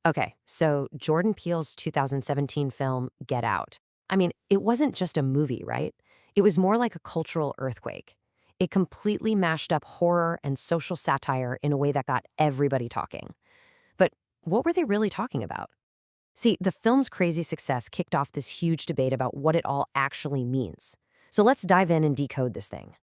Okay, so Jordan Peele's 2017 film, Get Out. I mean, it wasn't just a movie, right? It was more like a cultural earthquake. It completely mashed up horror and social satire in a way that got everybody talking. But what were they really talking about? See, the film's crazy success kicked off this huge debate about what it all actually means. So let's dive in and decode this thing.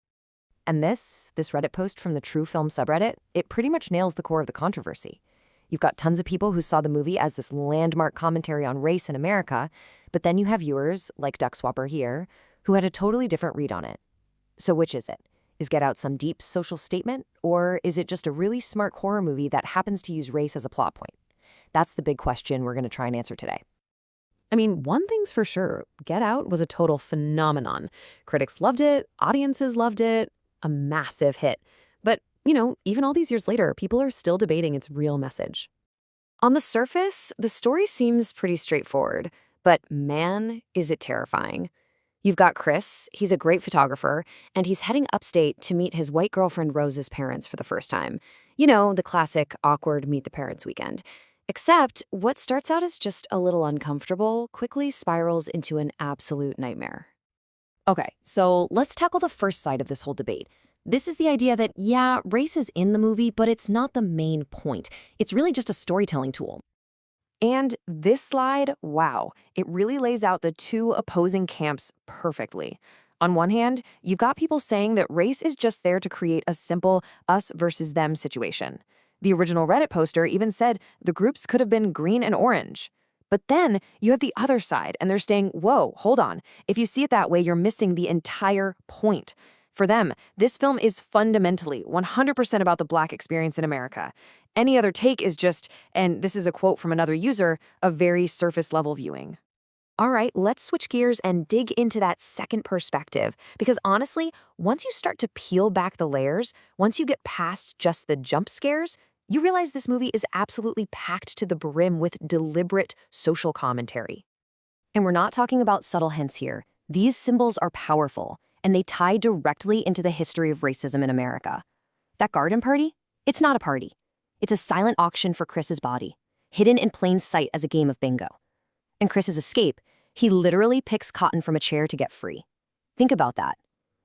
And this Reddit post from the True Film subreddit, it pretty much nails the core of the controversy. You've got tons of people who saw the movie as this landmark commentary on race in America, but then you have viewers, like Duckswapper here, who had a totally different read on it. So which is it? Is Get Out some deep social statement, or is it just a really smart horror movie that happens to use race as a plot point? That's the big question we're going to try and answer today. I mean, one thing's for sure, Get Out was a total phenomenon. Critics loved it, audiences loved it, a massive hit. But, even all these years later, people are still debating its real message. On the surface, the story seems pretty straightforward, but man, is it terrifying. You've got Chris, he's a great photographer, and he's heading upstate to meet his white girlfriend Rose's parents for the first time. The classic awkward meet the parents weekend. Except what starts out as just a little uncomfortable quickly spirals into an absolute nightmare. Okay, so let's tackle the first side of this whole debate. This is the idea that, yeah, race is in the movie, but it's not the main point. It's really just a storytelling tool. And this slide, wow, it really lays out the two opposing camps perfectly. On one hand, you've got people saying that race is just there to create a simple us versus them situation. The original Reddit poster even said the groups could have been green and orange. But then you have the other side, and they're saying, whoa, hold on. If you see it that way, you're missing the entire point. For them, this film is fundamentally 100% about the Black experience in America. Any other take is just, and this is a quote from another user, a very surface-level viewing. All right, let's switch gears and dig into that second perspective, because honestly, once you start to peel back the layers, once you get past just the jump scares, you realize this movie is absolutely packed to the brim with deliberate social commentary. And we're not talking about subtle hints here. These symbols are powerful, and they tie directly into the history of racism in America. That garden party? It's not a party. It's a silent auction for Chris's body, hidden in plain sight as a game of bingo. And Chris's escape, he literally picks cotton from a chair to get free. Think about that.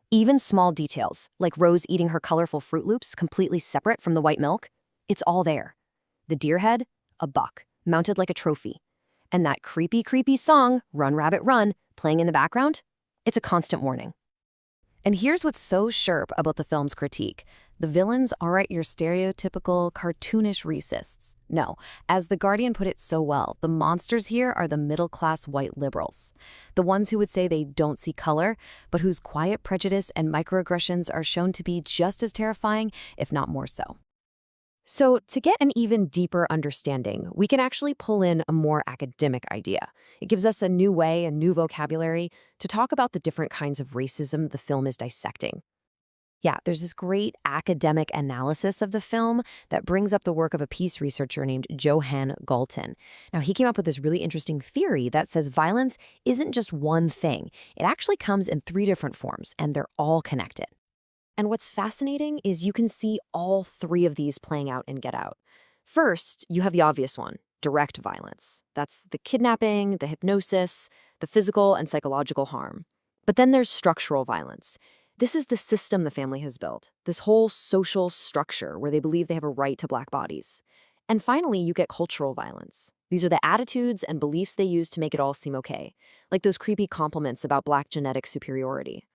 Even small details, like Rose eating her colorful Fruit Loops completely separate from the white milk, it's all there. The deer head, a buck, mounted like a trophy. And that creepy, creepy song, Run Rabbit Run, playing in the background, it's a constant warning. And here's what's so sharp about the film's critique. The villains aren't your stereotypical cartoonish racists. No, as The Guardian put it so well, the monsters here are the middle-class white liberals. The ones who would say they don't see color, but whose quiet prejudice and microaggressions are shown to be just as terrifying, if not more so. So to get an even deeper understanding, we can actually pull in a more academic idea. It gives us a new way, a new vocabulary, to talk about the different kinds of racism the film is dissecting. Yeah, there's this great academic analysis of the film that brings up the work of a peace researcher named Johann Galton. Now, he came up with this really interesting theory that says violence isn't just one thing. It actually comes in 3 different forms, and they're all connected. And what's fascinating is you can see all 3 of these playing out in Get Out. First, you have the obvious one, direct violence. That's the kidnapping, the hypnosis, the physical and psychological harm. But then there's structural violence. This is the system the family has built, this whole social structure where they believe they have a right to Black bodies. And finally, you get cultural violence. These are the attitudes and beliefs they use to make it all seem okay, like those creepy compliments about Black genetic superiority.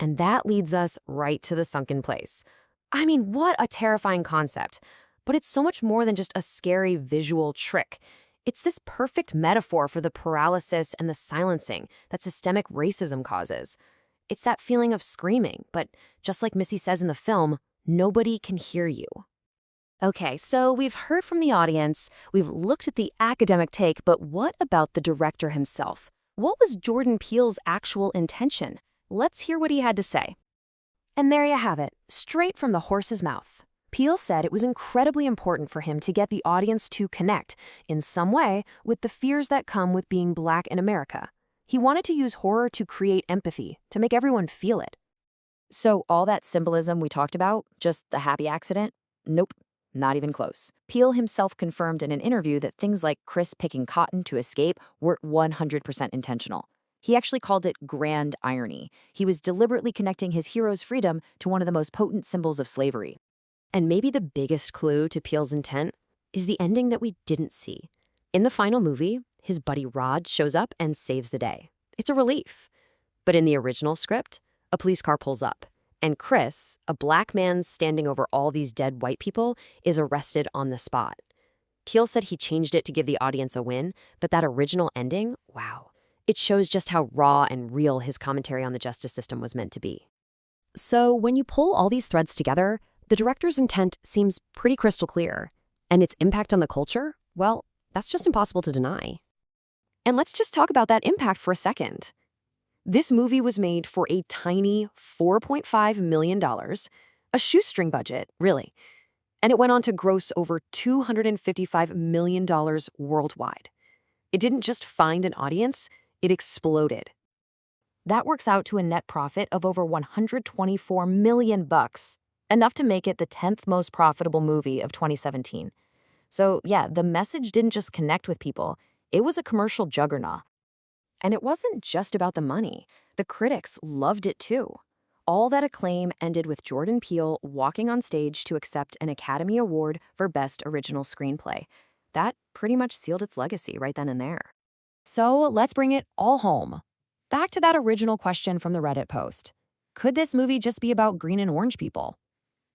And that leads us right to the sunken place. I mean, what a terrifying concept. But it's so much more than just a scary visual trick. It's this perfect metaphor for the paralysis and the silencing that systemic racism causes. It's that feeling of screaming, but just like Missy says in the film, nobody can hear you. Okay, so we've heard from the audience, we've looked at the academic take, but what about the director himself? What was Jordan Peele's actual intention? Let's hear what he had to say. And there you have it, straight from the horse's mouth. Peele said it was incredibly important for him to get the audience to connect, in some way, with the fears that come with being Black in America. He wanted to use horror to create empathy, to make everyone feel it. So all that symbolism we talked about, just the happy accident? Nope. Not even close. Peele himself confirmed in an interview that things like Chris picking cotton to escape were 100% intentional. He actually called it grand irony. He was deliberately connecting his hero's freedom to one of the most potent symbols of slavery. And maybe the biggest clue to Peele's intent is the ending that we didn't see. In the final movie, his buddy Rod shows up and saves the day. It's a relief. But in the original script, a police car pulls up, and Chris, a black man standing over all these dead white people, is arrested on the spot. Peele said he changed it to give the audience a win, but that original ending, wow. It shows just how raw and real his commentary on the justice system was meant to be. So when you pull all these threads together, the director's intent seems pretty crystal clear. And its impact on the culture? Well, that's just impossible to deny. And let's just talk about that impact for a second. This movie was made for a tiny $4.5 million, a shoestring budget, really. And it went on to gross over $255 million worldwide. It didn't just find an audience, it exploded. That works out to a net profit of over $124 million, enough to make it the 10th most profitable movie of 2017. So yeah, the message didn't just connect with people, it was a commercial juggernaut. And it wasn't just about the money. The critics loved it too. All that acclaim ended with Jordan Peele walking on stage to accept an Academy Award for Best Original Screenplay. That pretty much sealed its legacy right then and there. So let's bring it all home. Back to that original question from the Reddit post. Could this movie just be about green and orange people?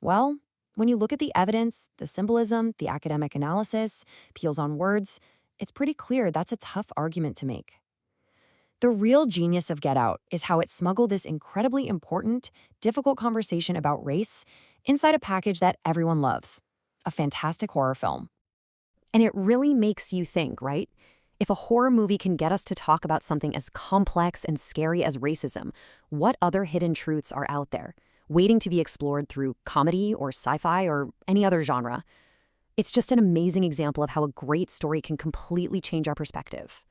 Well, when you look at the evidence, the symbolism, the academic analysis, Peele's own words, it's pretty clear that's a tough argument to make. The real genius of Get Out is how it smuggled this incredibly important, difficult conversation about race inside a package that everyone loves, a fantastic horror film. And it really makes you think, right? If a horror movie can get us to talk about something as complex and scary as racism, what other hidden truths are out there, waiting to be explored through comedy or sci-fi or any other genre? It's just an amazing example of how a great story can completely change our perspective.